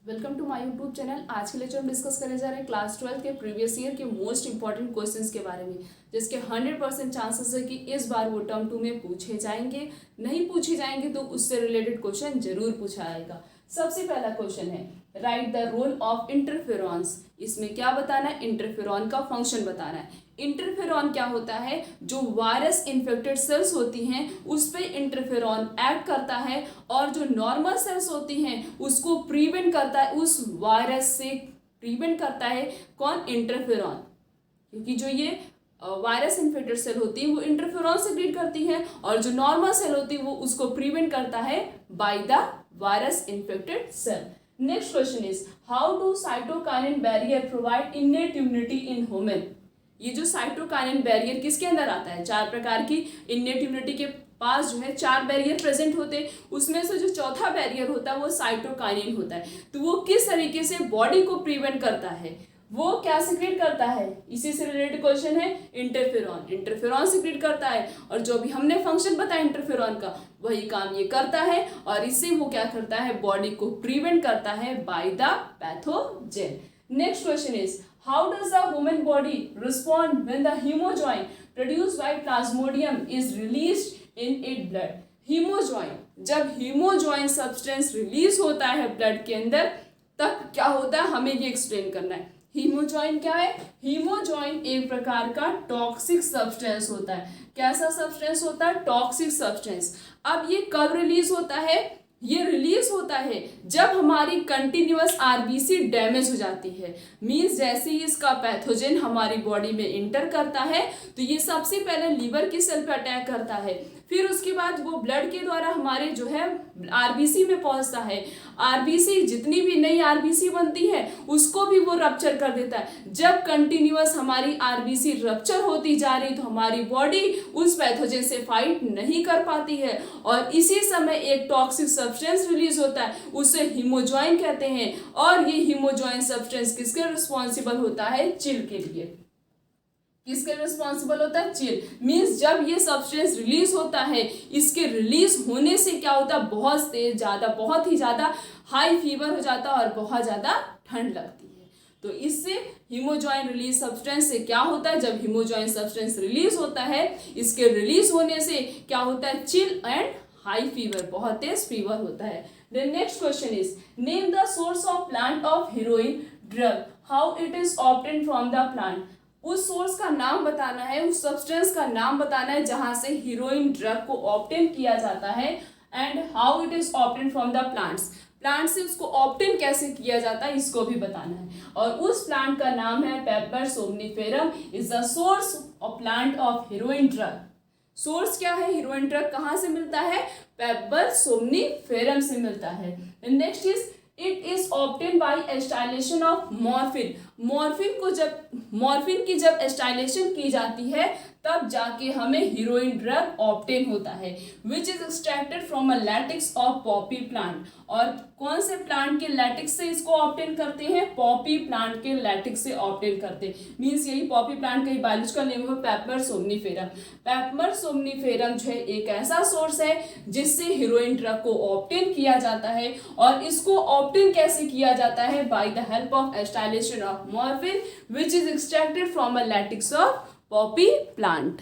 Welcome to my YouTube channel. आज के lecture में डिस्कस करने जा रहे हैं क्लास 12 के प्रीवियस ईयर के मोस्ट इंपॉर्टेंट क्वेश्चंस के बारे में, जिसके 100% चांसेस है कि इस बार वो टर्म 2 में पूछे जाएंगे। नहीं पूछे जाएंगे तो उससे रिलेटेड क्वेश्चन जरूर पूछा आएगा। सबसे पहला क्वेश्चन है, write the role of interferons. इसमें क्या बताना है? इंटरफेरॉन का फंक्शन बताना है। इंटरफेरॉन क्या होता है? जो वायरस इन्फेक्टेड सेल्स होती हैं उस पे इंटरफेरॉन एक्ट करता है, और जो नॉर्मल सेल्स होती हैं उसको प्रिवेंट करता है, उस वायरस से प्रिवेंट करता है। कौन? इंटरफेरॉन। क्योंकि जो ये वायरस इन्फेक्टेड सेल होती है वो इंटरफेरॉन से ग्रीड करती है, और जो नॉर्मल सेल होती है वो उसको प्रिवेंट करता है by the virus infected cell. Next question is, how do cytokinin barrier provide innate immunity in human. ये जो साइटोकाइनिन बैरियर किसके अंदर आता है? 4 प्रकार की इनेट इम्यूनिटी के पास जो है 4 बैरियर प्रेजेंट होते हैं, उसमें से जो चौथा बैरियर होता है वो साइटोकाइनिन होता है। तो वो किस तरीके से बॉडी को प्रिवेंट करता है, वो क्या सिक्रेट करता है? इसी से रिलेटेड क्वेश्चन है। इंटरफेरॉन। इंटरफेरॉन सिक्रेट करता है, और जो भी हमने फंक्शन बताया इंटरफेरॉन का वही काम ये करता है, और इससे वो क्या करता है? बॉडी को प्रिवेंट करता है by the pathogen. Next question is, how does the human body respond when the hemoglobin produced by plasmodium is released in its blood? hemoglobin, जब hemoglobin सब्सटेंस रिलीज होता है ब्लड के अंदर तब क्या होता है, हमें ये एक्सप्लेन करना है। हीमोजॉइन क्या है? हीमोजॉइन एक प्रकार का टॉक्सिक सब्सटेंस होता है। कैसा सब्सटेंस होता है? Toxic substance. अब ये कब रिलीज होता है? ये रिलीज होता है जब हमारी कंटिन्यूअस आरबीसी डैमेज हो जाती है। मींस जैसे ही इसका पैथोजन हमारी बॉडी में इंटर करता है तो ये सबसे पहले लीवर की सेल पे अटैक करता है, फिर उसके बाद वो ब्लड के द्वारा हमारे जो है आरबीसी में पहुंचता है। आरबीसी जितनी भी नई आरबीसी बनती है उसको भी वो रप्चर कर देता है। जब कंटिन्यूअस हमारी आरबीसी रप्चर होती जा रही तो हमारी बॉडी उस पैथोजन से फाइट नहीं कर पाती है, और इसी समय एक टॉक्सिक सब्सटेंस रिलीज होता है, उसे हीमोजॉइन कहते हैं। और ये हीमोजॉइन सब्सटेंस किसके रिस्पॉन्सिबल होता है? चिल के लिए। किसके रिस्पॉन्सिबल होता है? चिल। मीन्स जब ये सब्सटेंस रिलीज होता है, इसके रिलीज होने से क्या होता है? बहुत तेज ज्यादा बहुत ही ज्यादा हाई फीवर हो जाता है और बहुत ज्यादा ठंड लगती है। तो इससे हीमोजॉइन रिलीज सब्सटेंस से क्या होता है? जब हीमोजॉइन सब्सटेंस रिलीज होता है, इसके रिलीज होने से क्या होता है? चिल एंड हाई फीवर, बहुत तेज फीवर होता है। The next question is, name the source of plant of heroin drug. How it is obtained from the plant. उस सोर्स का नाम बताना है, उस सब्सटेंस का नाम बताना है जहां से हीरोइन ड्रग को ऑब्टेन किया जाता है, and how it is obtain from the plants. Plant से उसको ऑब्टेन कैसे किया जाता है इसको भी बताना है। और उस प्लांट का नाम है paper somniferum is the source of plant of heroine drug. Source क्या है? हीरोइन ड्रग कहाँ से मिलता है? पेपर सोमनीफेरम से मिलता है। Next is, it is obtain by acetylation of morphine. Morphine की जब एस्टाइलेशन की जाती है तब जाके हमें हीरोइन ड्रग ऑब्टेन होता है, which is extracted from a latex of poppy plant. और कौन से प्लांट के लैटिक्स से इसको ऑब्टेन करते हैं? पॉपी प्लांट के लैटिक्स से ऑब्टेन करते हैं। मीन्स यही पॉपी प्लांट का बायोलॉजिकल नेम है पेपर सोमनीफेरम। पेपर सोमनीफेरम जो है एक ऐसा सोर्स है जिससे हीरोइन ड्रग को ऑब्टेन किया जाता है, और इसको ऑब्टेन कैसे किया जाता है? By the help of acetylation of morphine which is extracted from a latex of poppy plant.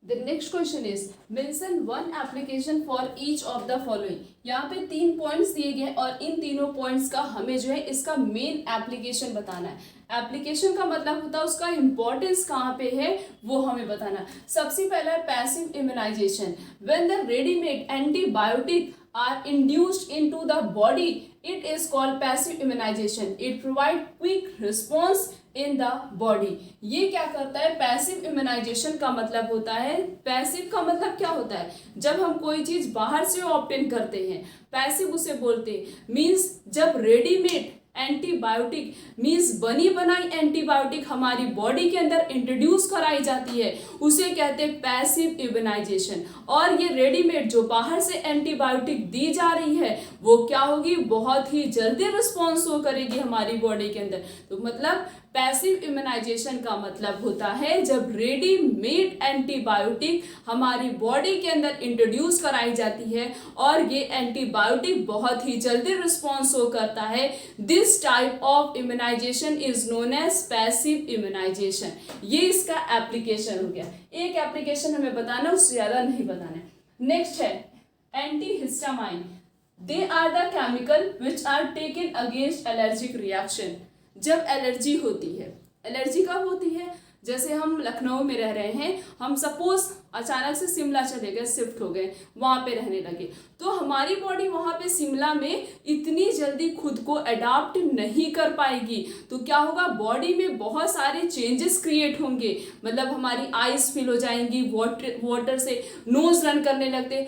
The next question is, mention one application for each of the following. यहाँ पे 3 पॉइंट्स दिए गए और इन तीनों पॉइंट्स का हमें जो है इसका मेन एप्लीकेशन बताना है। एप्लीकेशन का मतलब होता है उसका इंपॉर्टेंस कहाँ पे है वो हमें बताना है। सबसे पहला है passive immunization. When the readymade antibiotic are induced into the body, it is called passive immunization. It provide quick response in the body. ये क्या करता है? पैसिव इम्यूनाइजेशन का मतलब होता है, पैसिव का मतलब क्या होता है? जब हम कोई चीज बाहर से ऑब्टेन करते हैं, पैसिव उसे बोलते हैं। मीन्स जब रेडीमेड एंटीबायोटिक मीन्स बनी बनाई एंटीबायोटिक हमारी बॉडी के अंदर इंट्रोड्यूस कराई जाती है, उसे कहते हैं पैसिव इम्यूनाइजेशन। और ये रेडीमेड जो बाहर से एंटीबायोटिक दी जा रही है वो क्या होगी, बहुत ही जल्दी रिस्पॉन्स शो करेगी हमारी बॉडी के अंदर। तो मतलब पैसिव इम्यूनाइजेशन का मतलब होता है जब रेडीमेड एंटीबायोटिक हमारी बॉडी के अंदर इंट्रोड्यूस कराई जाती है और ये एंटीबायोटिक बहुत ही जल्दी रिस्पॉन्स शो करता है। This type of immunization is known as passive immunization. ये इसका एप्लीकेशन हो गया। एक एप्लीकेशन हमें बताना, उससे ज्यादा नहीं बताना है। नेक्स्ट है antihistamine. They are the chemical which are taken against allergic reaction. जब एलर्जी होती है, एलर्जी कब होती है, जैसे हम लखनऊ में रह रहे हैं, हम सपोज अचानक से शिमला चले गए, शिफ्ट हो गए, वहाँ पे रहने लगे, तो हमारी बॉडी वहाँ पे शिमला में इतनी जल्दी खुद को अडॉप्ट नहीं कर पाएगी। तो क्या होगा, बॉडी में बहुत सारे चेंजेस क्रिएट होंगे। मतलब हमारी आइज फील हो जाएंगी, वाटर से नोज रन करने लगते,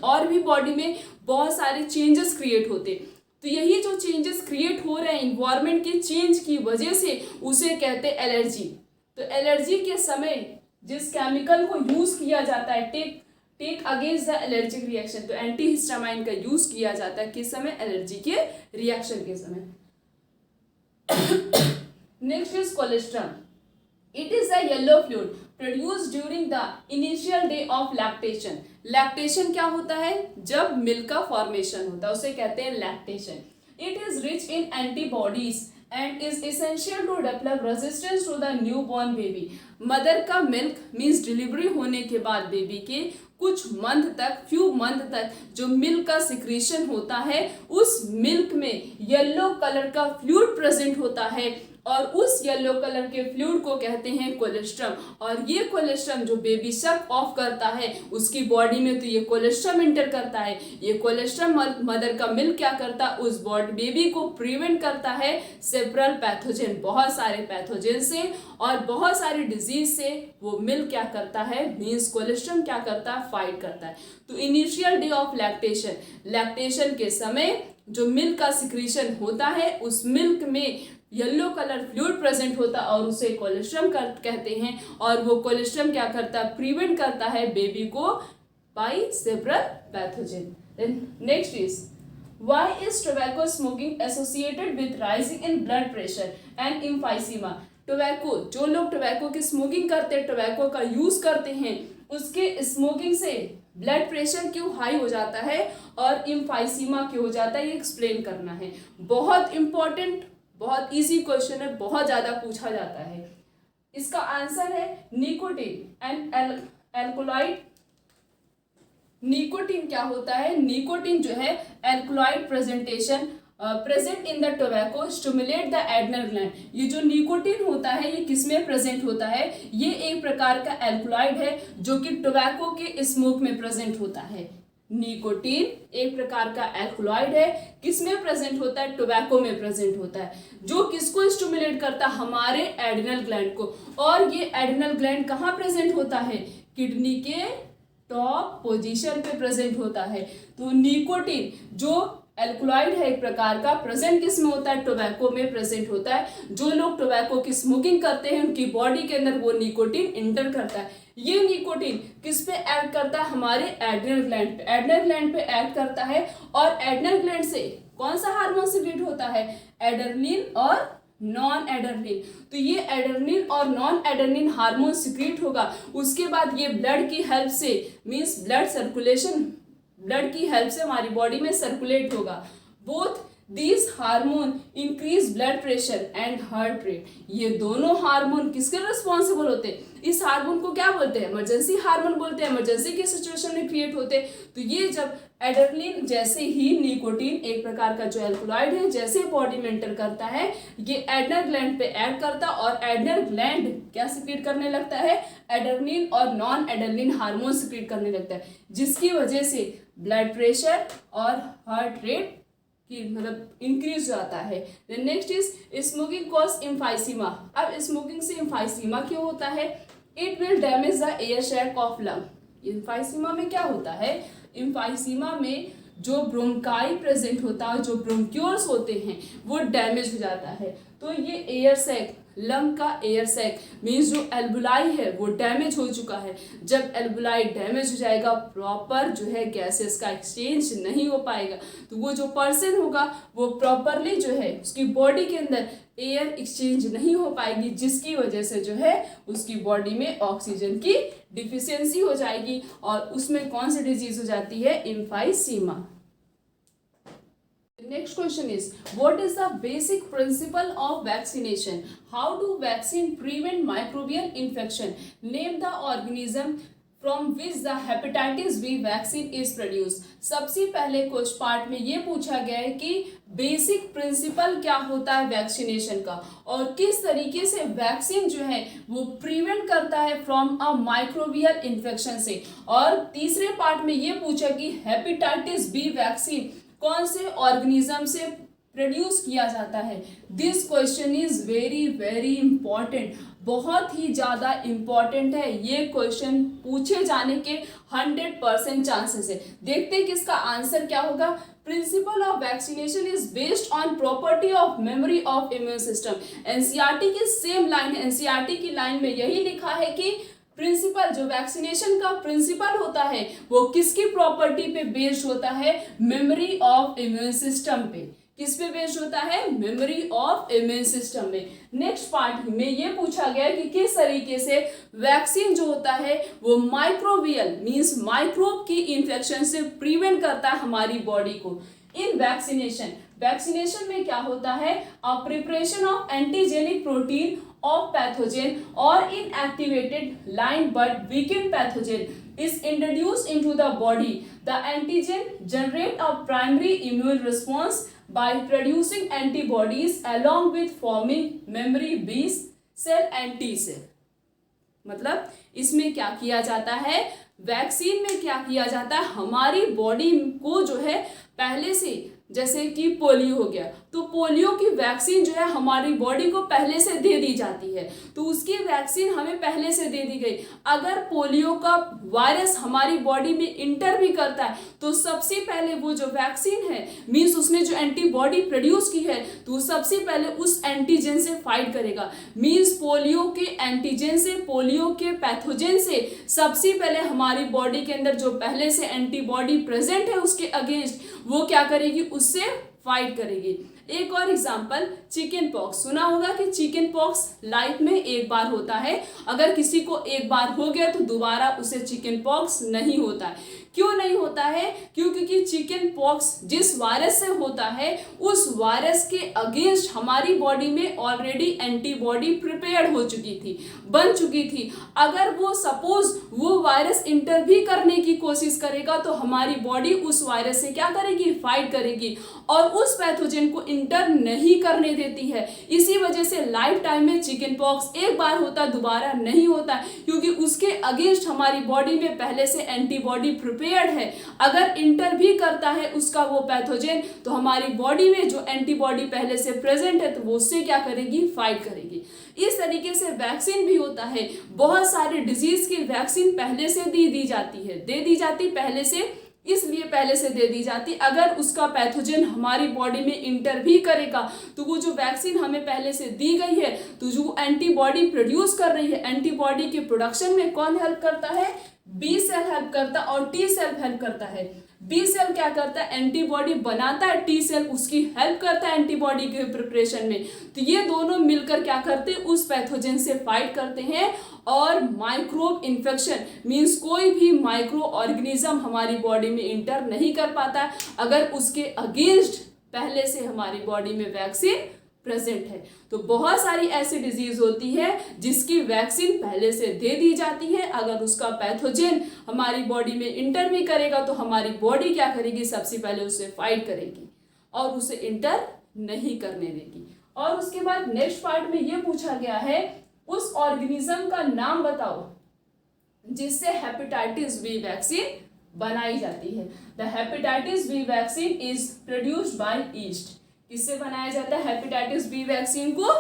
और भी बॉडी में बहुत सारे चेंजेस क्रिएट होते। तो यही जो चेंजेस क्रिएट हो रहे हैं इन्वायरमेंट के चेंज की वजह से, उसे कहते हैं एलर्जी। तो एलर्जी के समय जिस केमिकल को यूज किया जाता है take against the allergic reaction, तो एंटीहिस्टामाइन का यूज किया जाता है किस समय, एलर्जी के रिएक्शन के समय। Next is colostrum. It is a yellow fluid produced during the initial day of lactation. Lactation क्या होता है, जब मिल्क का फॉर्मेशन होता है, उसे कहते हैं lactation. It is rich in antibodies and is essential to develop resistance to the newborn baby। Mother का मिल्क मीन्स डिलीवरी होने के बाद बेबी के कुछ मंथ तक, फ्यू मंथ तक जो मिल्क का सिक्रीशन होता है, उस मिल्क में येलो कलर का फ्लूइड प्रेजेंट होता है और उस येलो कलर के फ्लूइड को कहते हैं कोलेस्ट्रम। और ये कोलेस्ट्रम जो बेबी सक ऑफ करता है उसकी बॉडी में, तो ये कोलेस्ट्रम इंटर करता है। ये कोलेस्ट्रम मदर का मिल्क क्या करता है, उस बॉडी बेबी को प्रिवेंट करता है सेवरल पैथोजन, बहुत सारे पैथोजन से और बहुत सारी डिजीज से वो मिल्क क्या करता है, मीन्स कोलेस्ट्रम क्या करता है, फाइट करता है। तो initial day of lactation, lactation के समय जो मिल्क का सिक्रीशन होता है, उस मिल्क में येलो कलर फ्लूइड प्रेजेंट होता है और उसे कोलेस्ट्रम कहते हैं। और वो कोलेस्ट्रम क्या करता है, प्रिवेंट करता है बेबी को by several pathogen. Then next is why is tobacco smoking associated with rising in blood pressure and emphysema. Tobacco, जो लोग टोबैको की स्मोकिंग करते हैं, टोबैको का यूज करते हैं, उसके स्मोकिंग से ब्लड प्रेशर क्यों हाई हो जाता है और एम्फाइसीमा क्यों हो जाता है, ये एक्सप्लेन करना है। बहुत इंपॉर्टेंट, बहुत इजी क्वेश्चन है, बहुत ज्यादा पूछा जाता है। इसका आंसर है निकोटीन एंड एल्कोलॉइड। निकोटीन क्या होता है, निकोटीन जो है alkaloid presentation present in the tobacco stimulate the adrenal gland. ये जो निकोटीन होता है ये किसमें प्रेजेंट होता है, ये एक प्रकार का एल्कोलॉइड है जो कि टोबैको के स्मोक में प्रेजेंट होता है। निकोटीन एक प्रकार का एल्कोलॉइड है, किसमें प्रेजेंट होता है, टोबैको में प्रेजेंट होता है, जो किसको स्टिमुलेट करता है, हमारे एड्रेनल ग्लैंड को। और ये एड्रेनल ग्लैंड कहाँ प्रेजेंट होता है, किडनी के टॉप पोजीशन पे प्रेजेंट होता है। तो निकोटीन जो एल्कोलॉइड है एक प्रकार का, प्रेजेंट किस में होता है, टोबैको में प्रेजेंट होता है। जो लोग टोबैको की स्मोकिंग करते हैं उनकी बॉडी के अंदर वो निकोटीन इंटर करता है। ये निकोटीन किस पे एक्ट करता है, हमारे एड्रेनल ग्लैंड पे, एड्रेनल ग्लैंड पे एक्ट करता है। और एड्रेनल ग्लैंड से कौन सा हार्मोन सिक्रीट होता है, एड्रेनलिन और नॉन एड्रेनलिन। तो ये एड्रेनलिन और नॉन एड्रेनलिन हार्मोन सिक्रीट होगा। उसके बाद ये ब्लड की हेल्प से, मीन्स ब्लड सर्कुलेशन, ब्लड की हेल्प से हमारी बॉडी में सर्कुलेट होगा। Both These hormone increase blood pressure and heart rate. ये दोनों हार्मोन किसके रिस्पॉन्सिबल होते हैं, इस हार्मोन को क्या बोलते हैं, इमरजेंसी हार्मोन बोलते हैं, इमरजेंसी की सिचुएशन में क्रिएट होते हैं। तो ये जब एड्रेनलिन जैसे ही निकोटीन एक प्रकार का जो एल्कोलॉइड है जैसे बॉडी में एंटर करता है, ये एड्रेनल ग्लैंड पे एक्ट करता है और एड्रेनल ग्लैंड क्या सिक्रीट करने लगता है, एड्रेनलिन और नॉन एड्रेनलिन हार्मोन सिक्रीट करने लगता है, जिसकी वजह से ब्लड प्रेशर और हार्ट रेट की मतलब इंक्रीज जाता है। Next is smoking cause emphysema. अब स्मोकिंग से एम्फाइसीमा क्यों होता है, it will damage the air sac of lung. Emphysema में क्या होता है, एम्फाइसीमा में जो ब्रोंकाई प्रेजेंट होता है, जो ब्रोंक्यूल्स होते हैं वो डैमेज हो जाता है। तो ये एयर सैक, लंग का एयर सैक मीन्स जो एल्बुलाई है वो डैमेज हो चुका है। जब एल्बुलाई डैमेज हो जाएगा, प्रॉपर जो है गैसेस का एक्सचेंज नहीं हो पाएगा, तो वो जो पर्सन होगा वो प्रॉपरली जो है उसकी बॉडी के अंदर एयर एक्सचेंज नहीं हो पाएगी, जिसकी वजह से जो है उसकी बॉडी में ऑक्सीजन की डिफिशियंसी हो जाएगी और उसमें कौन सी डिजीज हो जाती है, emphysema. Next question is, what is the basic principle of vaccination? How do vaccine prevent microbial infection? Name the organism from which the hepatitis B vaccine is produced. सबसे पहले कुछ पार्ट में ये पूछा गया है कि बेसिक प्रिंसिपल क्या होता है वैक्सीनेशन का और किस तरीके से वैक्सीन जो है वो प्रिवेंट करता है फ्रॉम अ माइक्रोबियल इन्फेक्शन से। और तीसरे पार्ट में ये पूछा कि हेपेटाइटिस बी वैक्सीन कौन से ऑर्गेनिज्म से प्रोड्यूस किया जाता है। This question is very very important, बहुत ही ज़्यादा इम्पॉर्टेंट है। ये क्वेश्चन पूछे जाने के 100% चांसेस है। देखते हैं कि इसका आंसर क्या होगा। Principle of vaccination is based on property of memory of immune system. NCERT की सेम लाइन, एनसीईआरटी की लाइन में यही लिखा है कि प्रिंसिपल जो वैक्सीनेशन का प्रिंसिपल होता है वो किसकी प्रॉपर्टी पे बेस्ड होता है, मेमोरी ऑफ इम्यून सिस्टम पे। किस पे बेस्ड होता है, मेमोरी ऑफ इम्यून सिस्टम में। नेक्स्ट पार्ट में ये पूछा गया कि किस तरीके से वैक्सीन जो होता है वो माइक्रोबियल मींस माइक्रोब की इन्फेक्शन से प्रिवेंट करता है हमारी बॉडी को। इन वैक्सीनेशन में क्या होता है, a preparation of antigenic protein of pathogen or inactivated line but weakened pathogen is introduced into the body. The antigen generate a primary immune response by producing antibodies along with forming memory B cell and T cell. मतलब इसमें क्या किया जाता है, vaccine में क्या किया जाता है, हमारी बॉडी को जो है पहले से, जैसे कि पोलियो हो गया तो पोलियो की वैक्सीन जो है हमारी बॉडी को पहले से दे दी जाती है, तो उसकी वैक्सीन हमें पहले से दे दी गई। अगर पोलियो का वायरस हमारी बॉडी में इंटर भी करता है तो सबसे पहले वो जो वैक्सीन है मीन्स उसने जो एंटीबॉडी प्रोड्यूस की है तो सबसे पहले उस एंटीजन से फाइट करेगा। मीन्स पोलियो के एंटीजन से, पोलियो के पैथोजन से सबसे पहले हमारी बॉडी के अंदर जो पहले से एंटीबॉडी प्रेजेंट है उसके अगेंस्ट वो क्या करेगी, उससे फाइट करेगी। एक और एग्जांपल, चिकन पॉक्स। सुना होगा कि चिकन पॉक्स लाइफ में एक बार होता है, अगर किसी को एक बार हो गया तो दोबारा उसे चिकन पॉक्स नहीं होता है। क्यों नहीं होता है, क्योंकि चिकन पॉक्स जिस वायरस से होता है उस वायरस के अगेंस्ट हमारी बॉडी में ऑलरेडी एंटीबॉडी प्रिपेयर्ड हो चुकी थी, बन चुकी थी। अगर वो सपोज वो वायरस इंटर भी करने की कोशिश करेगा तो हमारी बॉडी उस वायरस से क्या करेगी, फाइट करेगी और उस पैथोजन को इंटर नहीं करने देती है। इसी वजह से लाइफ टाइम में चिकन पॉक्स एक बार होता है, दोबारा नहीं होता, क्योंकि उसके अगेंस्ट हमारी बॉडी में पहले से एंटीबॉडी प्रिपेयर्ड है। अगर इंटर भी करता है उसका वो पैथोजन तो हमारी बॉडी में जो एंटीबॉडी पहले से प्रेजेंट है तो वो उससे क्या करेगी, फाइट करेगी। इस तरीके से वैक्सीन भी होता है। बहुत सारे डिजीज की वैक्सीन पहले से दे दी जाती पहले से, इसलिए पहले से दे दी जाती। अगर उसका पैथोजन हमारी बॉडी में इंटर भी करेगा तो वो जो वैक्सीन हमें पहले से दी गई है तो जो एंटीबॉडी प्रोड्यूस कर रही है, एंटीबॉडी के प्रोडक्शन में कौन हेल्प करता है, बी सेल हेल्प करता है और टी सेल हेल्प करता है। बी सेल क्या करता है, एंटीबॉडी बनाता है, टी सेल उसकी हेल्प करता है एंटीबॉडी के प्रिपरेशन में। तो ये दोनों मिलकर क्या करते हैं, उस पैथोजन से फाइट करते हैं और माइक्रोब इन्फेक्शन मींस कोई भी माइक्रो ऑर्गेनिज्म हमारी बॉडी में इंटर नहीं कर पाता अगर उसके अगेंस्ट पहले से हमारी बॉडी में वैक्सीन प्रेजेंट है। तो बहुत सारी ऐसी डिजीज होती है जिसकी वैक्सीन पहले से दे दी जाती है। अगर उसका पैथोजन हमारी बॉडी में इंटर भी करेगा तो हमारी बॉडी क्या करेगी, सबसे पहले उससे फाइट करेगी और उसे इंटर नहीं करने देगी। और उसके बाद नेक्स्ट पार्ट में ये पूछा गया है, उस ऑर्गेनिज्म का नाम बताओ जिससे हेपेटाइटिस बी वैक्सीन बनाई जाती है। The hepatitis B vaccine is produced by yeast. किससे बनाया जाता है, हेपेटाइटिस बी वैक्सीन को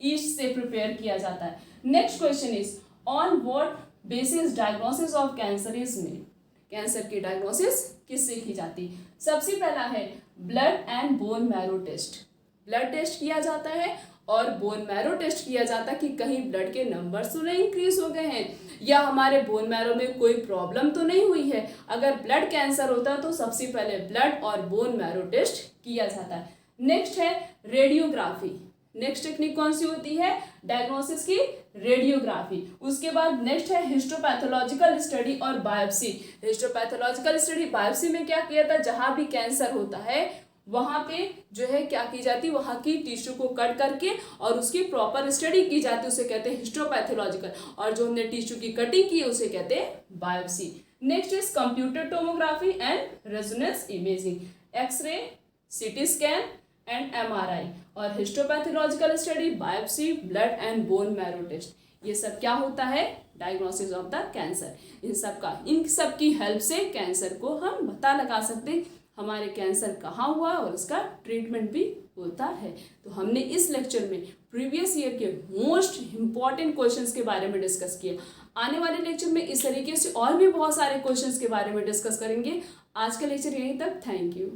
ईस्ट से प्रिपेयर किया जाता है। Next question is, on what basis diagnosis of cancer is made. Cancer की डायग्नोसिस किससे की जाती है? सबसे पहला है blood and bone marrow test. Blood test किया जाता है और बोन मैरो टेस्ट किया जाता है कि कहीं ब्लड के नंबर्स तो नहीं इंक्रीज हो गए हैं या हमारे बोन मैरो में कोई प्रॉब्लम तो नहीं हुई है। अगर ब्लड कैंसर होता है तो सबसे पहले ब्लड और बोन मैरो टेस्ट किया जाता है। नेक्स्ट है रेडियोग्राफी। नेक्स्ट टेक्निक कौन सी होती है डायग्नोसिस की? रेडियोग्राफी। उसके बाद नेक्स्ट है हिस्टोपैथोलॉजिकल स्टडी और बायोप्सी। हिस्टोपैथोलॉजिकल स्टडी बायोप्सी में क्या किया था, जहां भी कैंसर होता है वहां पे जो है क्या की जाती, वहां की टिश्यू को कट करके और उसकी प्रॉपर स्टडी की जाती, उसे कहते हैं हिस्टोपैथोलॉजिकल। और जो हमने टिश्यू की कटिंग की उसे कहते हैं biopsy. Next is computer tomography and resonance imaging, x ray, CT scan and MRI और histopathological study, biopsy, blood and bone marrow test. ये सब क्या होता है डायग्नोसिस ऑफ द कैंसर। इन सब की हेल्प से कैंसर को हम पता लगा सकते हैं हमारे कैंसर कहाँ हुआ और उसका ट्रीटमेंट भी होता है। तो हमने इस लेक्चर में प्रीवियस ईयर के मोस्ट इंपॉर्टेंट क्वेश्चंस के बारे में डिस्कस किया। आने वाले लेक्चर में इस तरीके से और भी बहुत सारे क्वेश्चंस के बारे में डिस्कस करेंगे। आज का लेक्चर यहीं तक। Thank you.